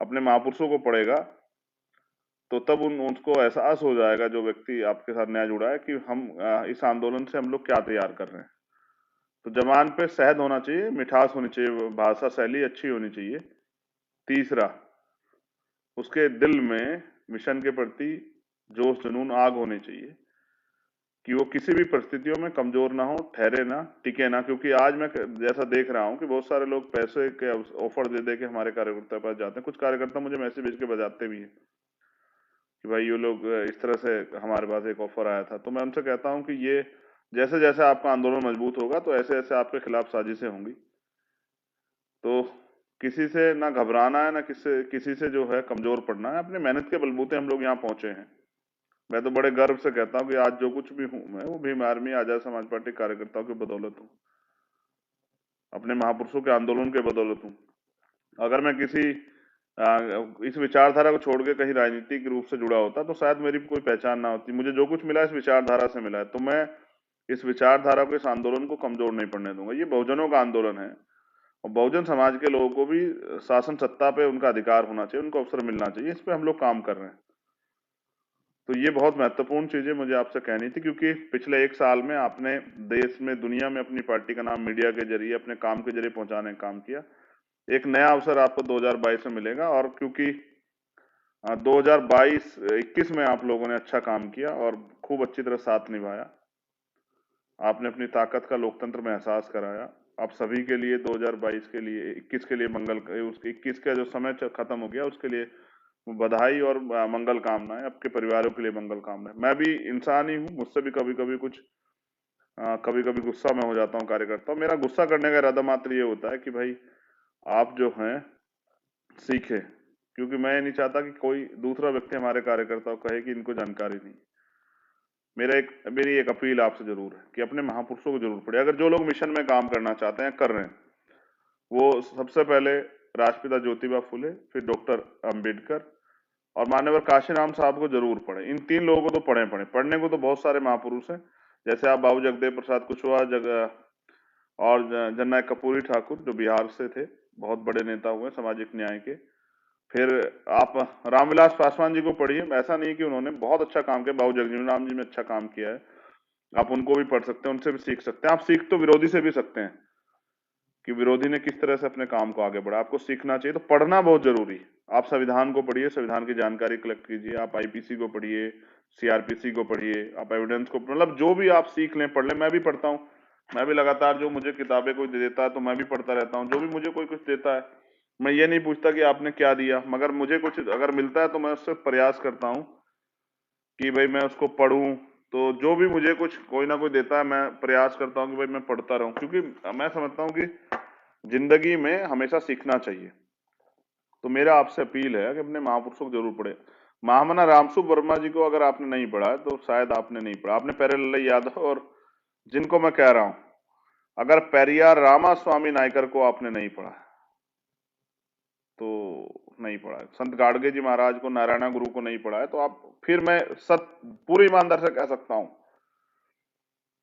अपने महापुरुषों को पढ़ेगा, तो तब उनको एहसास हो जाएगा, जो व्यक्ति आपके साथ नया जुड़ा है, कि हम इस आंदोलन से हम लोग क्या तैयार कर रहे हैं। तो जबान पे शहद होना चाहिए, मिठास होनी चाहिए, भाषा शैली अच्छी होनी चाहिए। तीसरा, उसके दिल में मिशन के प्रति जोश जुनून आग होनी चाहिए, कि वो किसी भी परिस्थितियों में कमजोर ना हो, ठहरे ना, टिके ना। क्योंकि आज मैं जैसा देख रहा हूँ कि बहुत सारे लोग पैसे के ऑफर दे दे के हमारे कार्यकर्ता के पास जाते हैं। कुछ कार्यकर्ता मुझे मैसेज भेज के बजाते भी हैं कि भाई ये लोग इस तरह से हमारे पास एक ऑफर आया था। तो मैं उनसे कहता हूँ कि ये जैसे जैसे आपका आंदोलन मजबूत होगा तो ऐसे ऐसे आपके खिलाफ साजिशें होंगी। तो किसी से ना घबराना है, ना किसी से जो है कमजोर पड़ना है। अपनी मेहनत के बलबूते हम लोग यहाँ पहुंचे हैं। मैं तो बड़े गर्व से कहता हूँ कि आज जो कुछ भी हूँ मैं, वो भीम आर्मी आजाद समाज पार्टी कार्यकर्ताओं की बदौलत हूँ, अपने महापुरुषों के आंदोलन के बदौलत हूँ। अगर मैं किसी इस विचारधारा को छोड़ के कहीं राजनीतिक रूप से जुड़ा होता तो शायद मेरी कोई पहचान ना होती। मुझे जो कुछ मिला इस विचारधारा से मिला है, तो मैं इस विचारधारा को, इस आंदोलन को कमजोर नहीं पड़ने दूंगा। ये बहुजनों का आंदोलन है और बहुजन समाज के लोगों को भी शासन सत्ता पे उनका अधिकार होना चाहिए, उनको अवसर मिलना चाहिए। इस पे हम लोग काम कर रहे हैं। तो ये बहुत महत्वपूर्ण चीजें मुझे आपसे कहनी थी, क्योंकि पिछले 1 साल में आपने देश में, दुनिया में अपनी पार्टी का नाम मीडिया के जरिए, अपने काम के जरिए पहुंचाने का काम किया। एक नया अवसर आपको 2022 में मिलेगा। और क्योंकि 2022-21 में आप लोगों ने अच्छा काम किया और खूब अच्छी तरह साथ निभाया, आपने अपनी ताकत का लोकतंत्र में एहसास कराया। आप सभी के लिए 2022 के लिए, 21 के लिए उसके 21 का जो समय खत्म हो गया उसके लिए बधाई और मंगल कामनाएं। आपके परिवारों के लिए मंगल कामनाएं। मैं भी इंसान ही हूँ, मुझसे भी कभी कभी कभी कभी गुस्सा में हो जाता हूँ कार्यकर्ता। मेरा गुस्सा करने का इरादा मात्र ये होता है कि भाई आप जो हैं सीखे, क्योंकि मैं ये नहीं चाहता कि कोई दूसरा व्यक्ति हमारे कार्यकर्ताओं को कहे कि इनको जानकारी नहीं। मेरी एक अपील आपसे जरूर है कि अपने महापुरुषों को जरूर पढ़े। अगर जो लोग मिशन में काम करना चाहते हैं, कर रहे हैं, वो सबसे पहले राष्ट्रपिता ज्योतिबा फुले, फिर डॉक्टर अंबेडकर और मान्यवर काशीराम साहब को जरूर पढ़े। इन 3 लोगों को तो पढ़ने को तो बहुत सारे महापुरुष हैं, जैसे आप बाबू जगदेव प्रसाद कुशवाहा और जननायक कर्पूरी ठाकुर जो बिहार से थे, बहुत बड़े नेता हुए सामाजिक न्याय के। फिर आप रामविलास पासवान जी को पढ़िए। ऐसा नहीं कि उन्होंने बहुत अच्छा काम किया, बाबू जगजीवन राम जी ने अच्छा काम किया है, आप उनको भी पढ़ सकते हैं, उनसे भी सीख सकते हैं। आप सीख तो विरोधी से भी सकते हैं कि विरोधी ने किस तरह से अपने काम को आगे बढ़ा, आपको सीखना चाहिए। तो पढ़ना बहुत जरूरी है। आप संविधान को पढ़िए, संविधान की जानकारी कलेक्ट कीजिए, आप आईपीसी को पढ़िए, सीआरपीसी को पढ़िए, आप एविडेंस को, मतलब जो भी आप सीख लें, पढ़ लें। मैं भी पढ़ता हूँ, मैं भी लगातार, जो मुझे किताबें कोई दे देता है तो मैं भी पढ़ता रहता हूँ। जो भी मुझे कोई कुछ देता है, मैं ये नहीं पूछता कि आपने क्या दिया, मगर मुझे कुछ अगर मिलता है तो मैं उससे प्रयास करता हूँ कि भाई मैं उसको पढूं। तो जो भी मुझे कुछ कोई ना कोई देता है, मैं प्रयास करता हूँ कि भाई मैं पढ़ता रहूं, क्योंकि मैं समझता हूँ कि जिंदगी में हमेशा सीखना चाहिए। तो मेरा आपसे अपील है कि अपने महापुरुषों को जरूर पढ़े। महामना रामसुख वर्मा जी को अगर आपने नहीं पढ़ा है तो शायद आपने नहीं पढ़ा। आपने पेरेलल्लई यादव और जिनको मैं कह रहा हूं, अगर पेरियार रामास्वामी नायकर को आपने नहीं पढ़ा तो नहीं पढ़ा है, संत गाडगे जी महाराज को, नारायणा गुरु को नहीं पढ़ा है, तो आप, फिर मैं पूरी ईमानदार से कह सकता हूं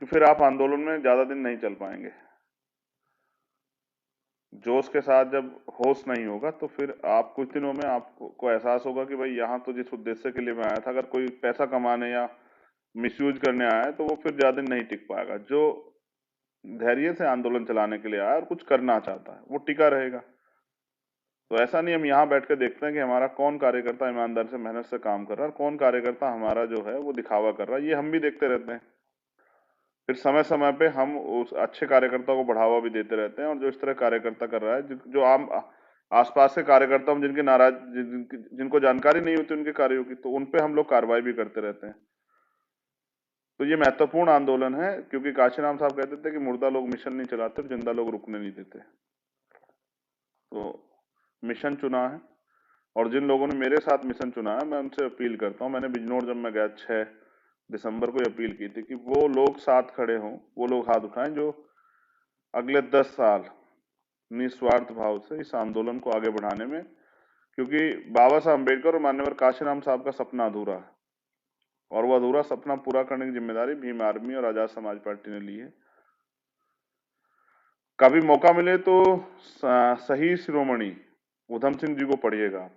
कि फिर आप आंदोलन में ज्यादा दिन नहीं चल पाएंगे। जोश के साथ जब होश नहीं होगा तो फिर आप कुछ दिनों में आपको एहसास होगा कि भाई यहाँ तो जिस उद्देश्य के लिए मैं आया था, अगर कोई पैसा कमाने या मिसयूज करने आया है तो वो फिर ज्यादा दिन नहीं टिक पाएगा। जो धैर्य से आंदोलन चलाने के लिए आया और कुछ करना चाहता है वो टिका रहेगा। तो ऐसा नहीं हम यहाँ बैठ के देखते हैं कि हमारा कौन कार्यकर्ता ईमानदारी से, मेहनत से काम कर रहा है और कौन कार्यकर्ता हमारा जो है वो दिखावा कर रहा है। ये हम भी देखते रहते हैं। फिर समय समय पे हम उस अच्छे कार्यकर्ता को बढ़ावा भी देते रहते हैं, और जो इस तरह कार्यकर्ता कर रहा है, जो आम आसपास के कार्यकर्ता हम जिनको जानकारी नहीं होती उनके कार्यों की, तो उनपे हम लोग कार्रवाई भी करते रहते हैं। तो ये महत्वपूर्ण आंदोलन है, क्योंकि काशीराम साहब कहते थे कि मुर्दा लोग मिशन नहीं चलाते, जिंदा लोग रुकने नहीं देते। तो मिशन चुना है, और जिन लोगों ने मेरे साथ मिशन चुना है, मैं उनसे अपील करता हूँ। मैंने बिजनौर जब मैं गया 6 दिसंबर को अपील की थी कि वो लोग साथ खड़े हों, वो लोग हाथ उठाएं जो अगले 10 साल निस्वार्थ भाव से इस आंदोलन को आगे बढ़ाने में, क्योंकि बाबा साहब अम्बेडकर और मान्यवर काशीराम साहब का सपना अधूरा है, और वो अधूरा सपना पूरा करने की जिम्मेदारी भीम आर्मी और आजाद समाज पार्टी ने ली है। कभी मौका मिले तो सही शिरोमणि उधम सिंह जी को पढ़िएगा आप।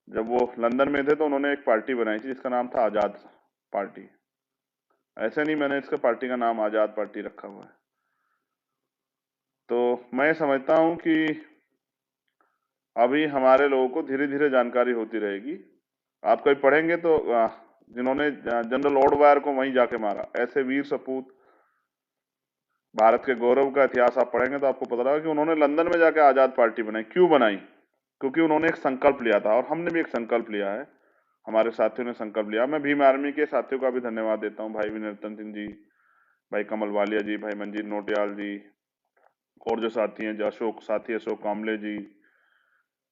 जब वो लंदन में थे तो उन्होंने एक पार्टी बनाई थी जिसका नाम था आजाद पार्टी। ऐसे नहीं मैंने इसका पार्टी का नाम आजाद पार्टी रखा हुआ है। तो मैं समझता हूं कि अभी हमारे लोगों को धीरे धीरे जानकारी होती रहेगी। आप कभी पढ़ेंगे तो जिन्होंने जनरल ओडवायर को वहीं जाके मारा। ऐसे वीर सपूत भारत के गौरव का इतिहास आप पढ़ेंगे तो आपको पता लगा कि उन्होंने लंदन में जाके आजाद पार्टी बनाई। क्यों बनाई? क्योंकि उन्होंने एक संकल्प लिया था, और हमने भी एक संकल्प लिया है, हमारे साथियों ने संकल्प लिया। मैं भीम आर्मी के साथियों का भी धन्यवाद देता हूँ, भाई विनर्तन सिंह जी, भाई कमल वालिया जी, भाई मंजीत नोटियाल जी, और जो साथी हैं, जो अशोक कामले जी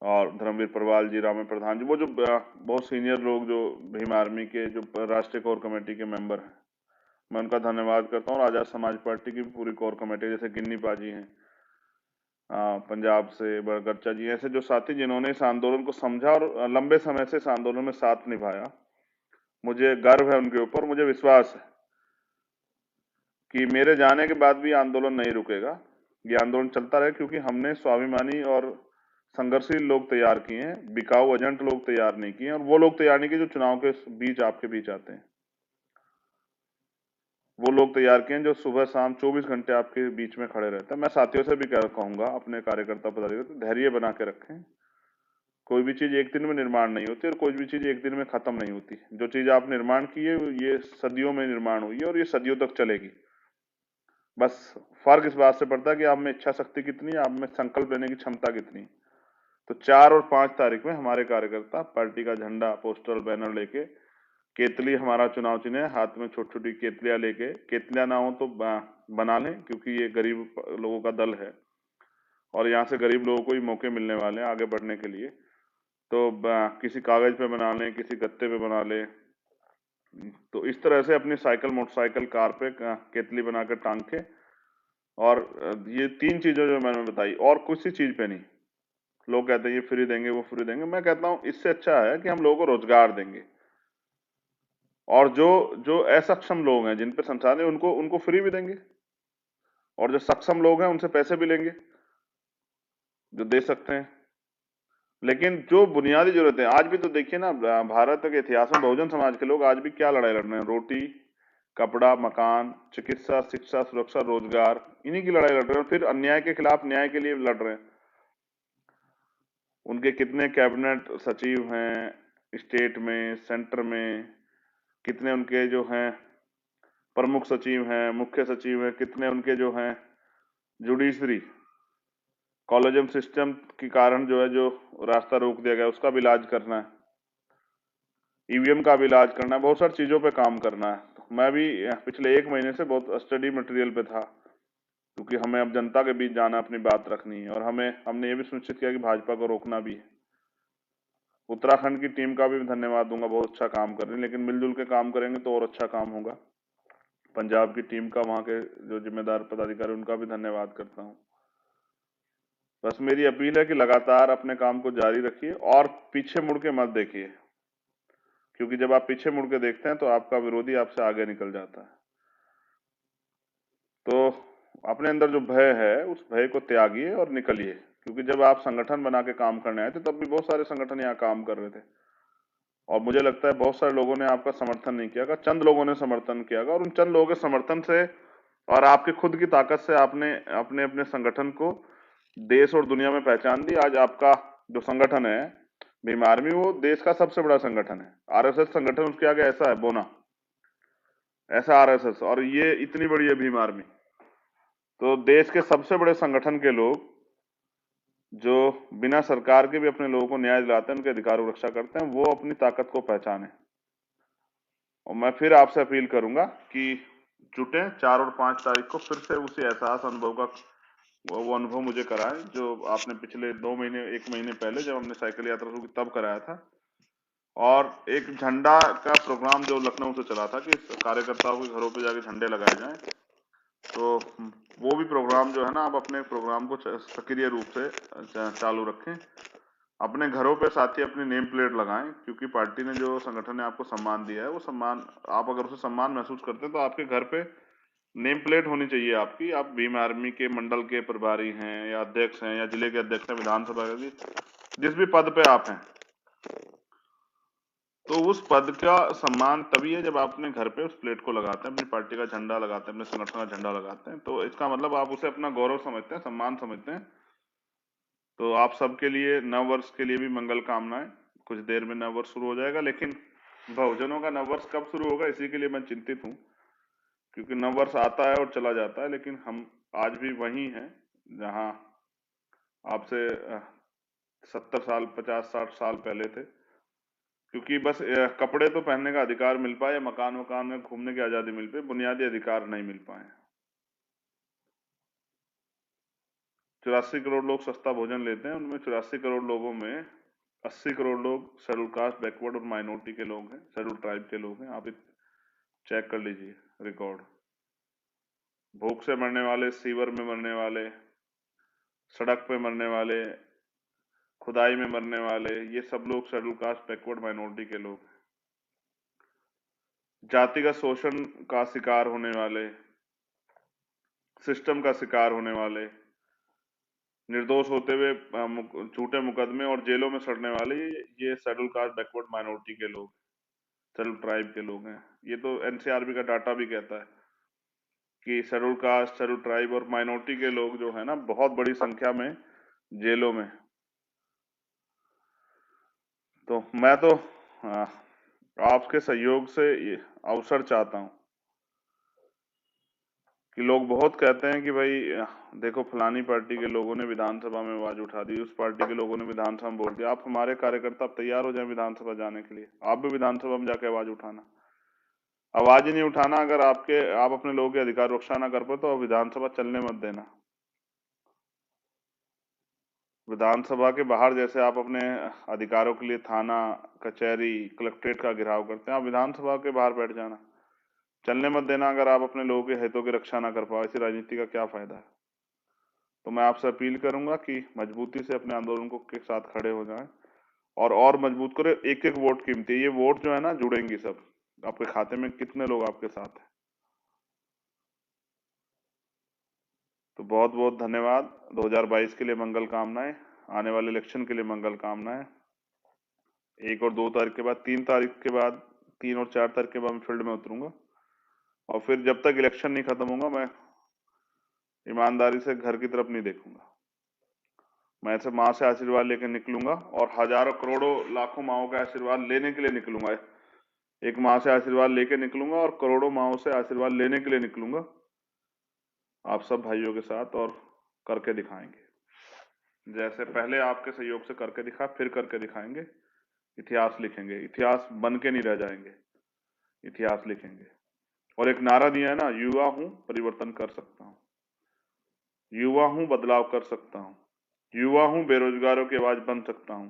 और धर्मवीर परवाल जी, रामे प्रधान जी, वो जो बहुत सीनियर लोग जो भीम आर्मी के जो राष्ट्रीय कोर कमेटी के मेंबर हैं, मैं उनका धन्यवाद करता हूँ। और आजाद समाज पार्टी की पूरी कोर कमेटी, जैसे गिन्नी पाजी हैं पंजाब से, बड़गच्चा जी, ऐसे जो साथी जिन्होंने इस आंदोलन को समझा और लंबे समय से इस आंदोलन में साथ निभाया, मुझे गर्व है उनके ऊपर। मुझे विश्वास है कि मेरे जाने के बाद भी आंदोलन नहीं रुकेगा, ये आंदोलन चलता रहे, क्योंकि हमने स्वाभिमानी और संघर्षशील लोग तैयार किए हैं, बिकाऊ एजेंट लोग तैयार नहीं किए हैं, और वो लोग तैयार नहीं किए जो चुनाव के बीच आपके बीच आते हैं। वो लोग तैयार किए हैं जो सुबह शाम 24 घंटे आपके बीच में खड़े रहते हैं। मैं साथियों से भी कहूंगा, अपने कार्यकर्ता पदाधिकारी, धैर्य बना के रखें। कोई भी चीज एक दिन में निर्माण नहीं होती, और कोई भी चीज एक दिन में खत्म नहीं होती। जो चीज आप निर्माण की है ये सदियों में निर्माण हुई है, और ये सदियों तक चलेगी। बस फर्क इस बात से पड़ता है कि आप में इच्छा शक्ति कितनी है, आप में संकल्प लेने की क्षमता कितनी। तो 4 और 5 तारीख में हमारे कार्यकर्ता पार्टी का झंडा, पोस्टर, बैनर लेके, केतली हमारा चुनाव चिन्ह है, हाथ में छोटी छोटी केतलियां लेके, केतलियां ना हो तो बना लें, क्योंकि ये गरीब लोगों का दल है, और यहाँ से गरीब लोगों को ही मौके मिलने वाले हैं आगे बढ़ने के लिए। तो किसी कागज पे बना लें, किसी गत्ते पे बना लें। तो इस तरह से अपनी साइकिल, मोटरसाइकिल, कार पे केतली बना के टांग के, और ये 3 चीजें जो मैंने बताई, और किसी चीज पे नहीं। लोग कहते हैं ये फ्री देंगे, वो फ्री देंगे, मैं कहता हूं इससे अच्छा है कि हम लोगों को रोजगार देंगे, और जो जो असक्षम लोग हैं, जिन पे संसाधन है, उनको उनको फ्री भी देंगे, और जो सक्षम लोग हैं उनसे पैसे भी लेंगे, जो दे सकते हैं। लेकिन जो बुनियादी जरूरतें, आज भी तो देखिए ना, भारत के इतिहास में बहुजन समाज के लोग आज भी क्या लड़ाई लड़ रहे हैं? रोटी, कपड़ा, मकान, चिकित्सा, शिक्षा, सुरक्षा, रोजगार, इन्हीं की लड़ाई लड़ रहे हैं। फिर अन्याय के खिलाफ न्याय के लिए लड़ रहे हैं। उनके कितने कैबिनेट सचिव हैं स्टेट में, सेंटर में, कितने उनके जो हैं प्रमुख सचिव हैं, मुख्य सचिव हैं, कितने उनके जो हैं जुडिशरी, कॉलेजियम सिस्टम के कारण जो है, जो रास्ता रोक दिया गया, उसका भी इलाज करना है, ईवीएम का भी इलाज करना है, बहुत सारी चीजों पे काम करना है। तो मैं भी पिछले 1 महीने से बहुत स्टडी मटेरियल पे था, क्योंकि हमें अब जनता के बीच जाना, अपनी बात रखनी है, और हमने ये भी सुनिश्चित किया कि भाजपा को रोकना भी है। उत्तराखंड की टीम का भी धन्यवाद दूंगा, बहुत अच्छा काम कर रही है, लेकिन मिलजुल के काम करेंगे तो और अच्छा काम होगा। पंजाब की टीम का, वहां के जो जिम्मेदार पदाधिकारी, उनका भी धन्यवाद करता हूँ। बस मेरी अपील है कि लगातार अपने काम को जारी रखिए, और पीछे मुड़ के मत देखिए, क्योंकि जब आप पीछे मुड़ के देखते हैं तो आपका विरोधी आपसे आगे निकल जाता है। तो अपने अंदर जो भय है, उस भय को त्यागिए और निकलिए, क्योंकि जब आप संगठन बना के काम करने आए थे, तब भी बहुत सारे संगठन यहाँ काम कर रहे थे, और मुझे लगता है बहुत सारे लोगों ने आपका समर्थन नहीं किया, चंद लोगों ने समर्थन किया, और उन चंद लोगों के समर्थन से और आपके खुद की ताकत से आपने अपने अपने संगठन को देश और दुनिया में पहचान दी। आज आपका जो संगठन है भीम आर्मी, वो देश का सबसे बड़ा संगठन है। आरएसएस संगठन उसके आगे ऐसा है, बोना, ऐसा आरएसएस, और ये इतनी बड़ी है भीम आर्मी। तो देश के सबसे बड़े संगठन के लोग, जो बिना सरकार के भी अपने लोगों को न्याय दिलाते हैं, उनके अधिकारों की रक्षा करते हैं, वो अपनी ताकत को पहचाने। और मैं फिर आपसे अपील करूंगा कि जुटे, 4 और 5 तारीख को फिर से उसी एहसास, अनुभव का वो अनुभव मुझे कराएं जो आपने पिछले 2 महीने, 1 महीने पहले जब हमने साइकिल यात्रा शुरू की तब कराया था। और एक झंडा का प्रोग्राम जो लखनऊ से चला था कि कार्यकर्ताओं के घरों पे जाके झंडे लगाए जाएं, तो वो भी प्रोग्राम जो है ना, आप अपने प्रोग्राम को सक्रिय रूप से चालू रखें। अपने घरों पे साथी अपनी नेम प्लेट लगाएं, क्योंकि पार्टी ने, जो संगठन ने आपको सम्मान दिया है, वो सम्मान, आप अगर उसे सम्मान महसूस करते हैं तो आपके घर पे नेम प्लेट होनी चाहिए आपकी। आप भीम आर्मी के मंडल के प्रभारी हैं, या अध्यक्ष हैं, या जिले के अध्यक्ष हैं, विधानसभा के, जिस भी पद पे आप हैं, तो उस पद का सम्मान तभी है जब आप अपने घर पे उस प्लेट को लगाते हैं, अपनी पार्टी का झंडा लगाते हैं, अपने संगठन का झंडा लगाते हैं। तो इसका मतलब आप उसे अपना गौरव समझते हैं, सम्मान समझते हैं। तो आप सबके लिए नव वर्ष के लिए भी मंगल कामनाएं। कुछ देर में नव वर्ष शुरू हो जाएगा, लेकिन बहुजनों का नववर्ष कब शुरू होगा, इसी के लिए मैं चिंतित हूँ, क्योंकि नववर्ष आता है और चला जाता है, लेकिन हम आज भी वही हैं जहाँ आपसे 70 साल 50 60 साल पहले थे। क्योंकि बस कपड़े तो पहनने का अधिकार मिल पाए, मकान वकान में घूमने की आजादी मिल पाए, बुनियादी अधिकार नहीं मिल पाए। 84 करोड़ लोग सस्ता भोजन लेते हैं, उनमें 84 करोड़ लोगों में 80 करोड़ लोग शेड्यूल कास्ट, बैकवर्ड और माइनॉरिटी के लोग हैं, शेड्यूल ट्राइब के लोग हैं। आप चेक कर लीजिए रिकॉर्ड। भूख से मरने वाले, सीवर में मरने वाले, सड़क पे मरने वाले, खुदाई में मरने वाले, ये सब लोग शेड्यूल कास्ट, बैकवर्ड, माइनॉरिटी के लोग हैं। जातिगत शोषण का शिकार होने वाले, सिस्टम का शिकार होने वाले, निर्दोष होते हुए झूठे मुकदमे और जेलों में सड़ने वाले, ये शेड्यूल कास्ट, बैकवर्ड, माइनॉरिटी के लोग, शेड्यूल ट्राइब के लोग हैं। ये तो एनसीआरबी का डाटा भी कहता है कि शेड्यूल कास्ट, शेड्यूल ट्राइब और माइनॉरिटी के लोग जो है ना, बहुत बड़ी संख्या में जेलों में। तो मैं तो आपके सहयोग से ये अवसर चाहता हूं कि लोग बहुत कहते हैं कि भाई देखो फलानी पार्टी के लोगों ने विधानसभा में आवाज उठा दी, उस पार्टी के लोगों ने विधानसभा में बोल दिया। आप हमारे कार्यकर्ता, आप तैयार हो जाए विधानसभा जाने के लिए, आप भी विधानसभा में जाके आवाज उठाना। आवाज ही नहीं उठाना, अगर आप अपने लोगों के अधिकार रक्षा ना कर पाए तो विधानसभा चलने मत देना। विधानसभा के बाहर जैसे आप अपने अधिकारों के लिए थाना, कचहरी, कलेक्ट्रेट का घेराव करते हैं, आप विधानसभा के बाहर बैठ जाना, चलने मत देना। अगर आप अपने लोगों के हितों की रक्षा ना कर पाओ, ऐसी राजनीति का क्या फायदा है। तो मैं आपसे अपील करूंगा कि मजबूती से अपने आंदोलन को के साथ खड़े हो जाएं और मजबूत करें। एक एक वोट कीमती है, ये वोट जो है ना जुड़ेंगी सब आपके खाते में। कितने लोग आपके साथ हैं। तो बहुत बहुत धन्यवाद। 2022 के लिए मंगल कामनाएं, आने वाले इलेक्शन के लिए मंगल कामनाएं। 1 और 2 तारीख के बाद, 3 तारीख के बाद, 3 और 4 तारीख के बाद मैं फील्ड में उतरूंगा, और फिर जब तक इलेक्शन नहीं खत्म होगा मैं ईमानदारी से घर की तरफ नहीं देखूंगा। मैं ऐसे माँ से आशीर्वाद लेकर निकलूंगा और हजारों करोड़ों लाखों माओं का आशीर्वाद लेने के लिए निकलूंगा। एक माँ से आशीर्वाद लेके निकलूंगा और करोड़ों माओं से आशीर्वाद लेने के लिए निकलूंगा, आप सब भाइयों के साथ, और करके दिखाएंगे। जैसे पहले आपके सहयोग से करके दिखा, फिर करके दिखाएंगे। इतिहास लिखेंगे, इतिहास बन के नहीं रह जाएंगे, इतिहास लिखेंगे। और एक नारा दिया है ना, युवा हूं परिवर्तन कर सकता हूं, युवा हूं बदलाव कर सकता हूं, युवा हूं बेरोजगारों की आवाज बन सकता हूं,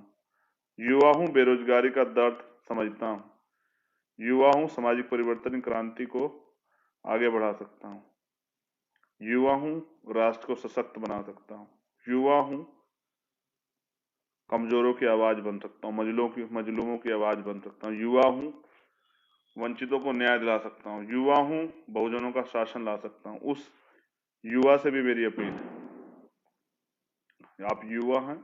युवा हूं बेरोजगारी का दर्द समझता हूं, युवा हूं सामाजिक परिवर्तन की क्रांति को आगे बढ़ा सकता हूं, युवा हूं राष्ट्र को सशक्त बना सकता हूं, युवा हूं कमजोरों की आवाज बन सकता हूं, मजलूमों की आवाज बन सकता हूं, युवा हूं वंचितों को न्याय दिला सकता हूं, युवा हूं बहुजनों का शासन ला सकता हूं। उस युवा से भी मेरी अपील है, आप युवा हैं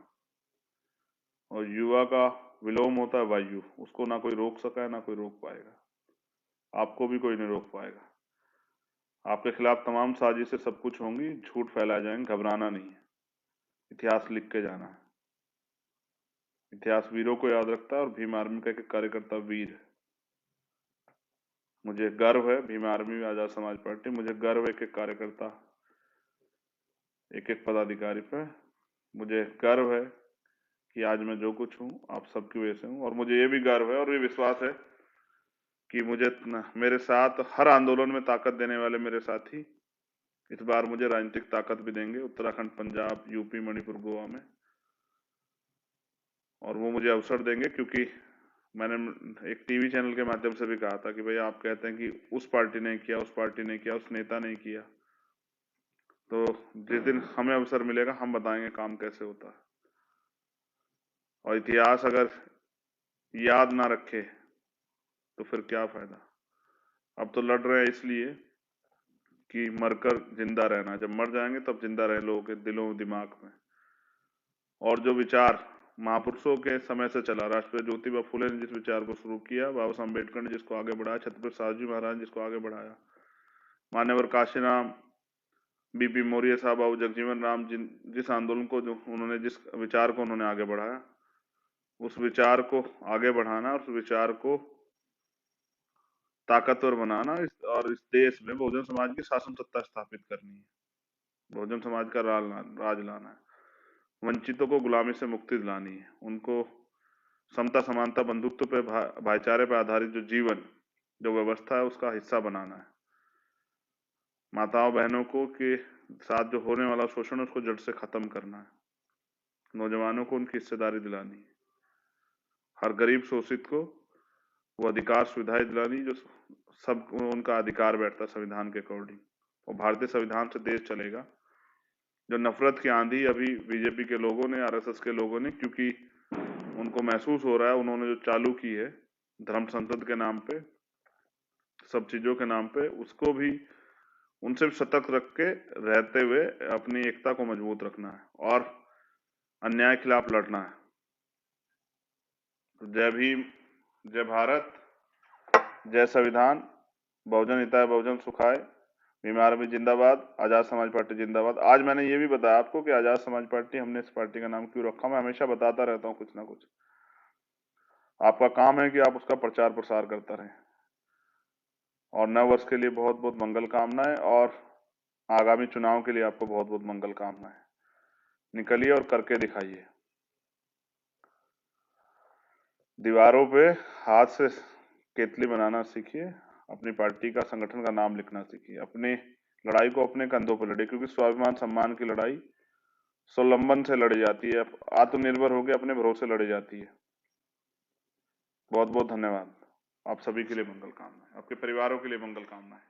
और युवा का विलोम होता है वायु, उसको ना कोई रोक सका है ना कोई रोक पाएगा, आपको भी कोई नहीं रोक पाएगा। आपके खिलाफ तमाम साजिशें सब कुछ होंगी, झूठ फैलाए जाएंगे, घबराना नहीं है, इतिहास लिख के जाना है। इतिहास वीरों को याद रखता है और भीम आर्मी का एक कार्यकर्ता वीर है। मुझे गर्व है भीम आर्मी, आजाद समाज पार्टी, मुझे गर्व है एक एक कार्यकर्ता, एक एक पदाधिकारी पे। मुझे गर्व है कि आज मैं जो कुछ हूँ आप सबकी वजह से हूँ, और मुझे ये भी गर्व है और ये विश्वास है कि मेरे साथ हर आंदोलन में ताकत देने वाले मेरे साथी इस बार मुझे राजनीतिक ताकत भी देंगे, उत्तराखंड, पंजाब, यूपी, मणिपुर, गोवा में। और वो मुझे अवसर देंगे, क्योंकि मैंने एक टीवी चैनल के माध्यम से भी कहा था कि भाई आप कहते हैं कि उस पार्टी ने किया, उस पार्टी ने किया, उस नेता ने किया, तो जिस दिन हमें अवसर मिलेगा हम बताएंगे काम कैसे होता है। और इतिहास अगर याद ना रखे तो फिर क्या फायदा। अब तो लड़ रहे हैं इसलिए कि मरकर जिंदा रहना, जब मर जाएंगे तब जिंदा रहे लोगों के दिलों दिमाग में। और जो विचार महापुरुषों के समय से चला, राष्ट्रपिता ज्योतिबा फुले ने जिस विचार को शुरू किया, बाबा साहब अम्बेडकर ने जिसको आगे बढ़ाया, छत्रपति शिवाजी महाराज ने जिसको आगे बढ़ाया, मान्यवर काशीराम, बीपी मौर्य साहब, बाबू जगजीवन राम, जिस आंदोलन को, जो उन्होंने जिस विचार को उन्होंने आगे बढ़ाया, उस विचार को आगे बढ़ाना, उस विचार को ताकतवर बनाना और इस देश में बहुजन समाज की शासन सत्ता स्थापित करनी है। बहुजन समाज का राज लाना है। वंचितों को गुलामी से मुक्ति दिलानी है। उनको समता, समानता, बंधुत्व पे, भाईचारे पर आधारित जो जीवन, जो व्यवस्था है, उसका हिस्सा बनाना है। माताओं बहनों को के साथ जो होने वाला शोषण, उसको जड़ से खत्म करना है। नौजवानों को उनकी हिस्सेदारी दिलानी है। हर गरीब शोषित को वो अधिकार सुविधाएं दिलानी जो सब उनका अधिकार बैठता है संविधान के अकॉर्डिंग। और भारतीय संविधान से देश चलेगा। जो नफरत की आंधी अभी बीजेपी के लोगों ने, आरएसएस के लोगों ने, क्योंकि उनको महसूस हो रहा है, उन्होंने जो चालू की है धर्म संसद के नाम पे, सब चीजों के नाम पे, उसको भी उनसे भी सतर्क रख के रहते हुए अपनी एकता को मजबूत रखना है और अन्याय के खिलाफ लड़ना है। तो जय भीम, जय भारत, जय संविधान, बहुजन हिताय बहुजन सुखाय, भीम आर्मी जिंदाबाद, आजाद समाज पार्टी जिंदाबाद। आज मैंने ये भी बताया आपको कि आजाद समाज पार्टी, हमने इस पार्टी का नाम क्यों रखा। मैं हमेशा बताता रहता हूँ कुछ ना कुछ। आपका काम है कि आप उसका प्रचार प्रसार करता रहें। और नव वर्ष के लिए बहुत बहुत मंगल कामनाएं और आगामी चुनाव के लिए आपको बहुत बहुत मंगल कामनाएं। निकलिए और करके दिखाइए। दीवारों पे हाथ से केतली बनाना सीखिए। अपनी पार्टी का, संगठन का नाम लिखना सीखिए। अपनी लड़ाई को अपने कंधों पर लड़े, क्योंकि स्वाभिमान सम्मान की लड़ाई स्वावलंबन से लड़ी जाती है, आत्मनिर्भर होकर अपने भरोसे लड़ी जाती है। बहुत बहुत धन्यवाद। आप सभी के लिए मंगल कामनाएं, आपके परिवारों के लिए मंगल कामनाएं।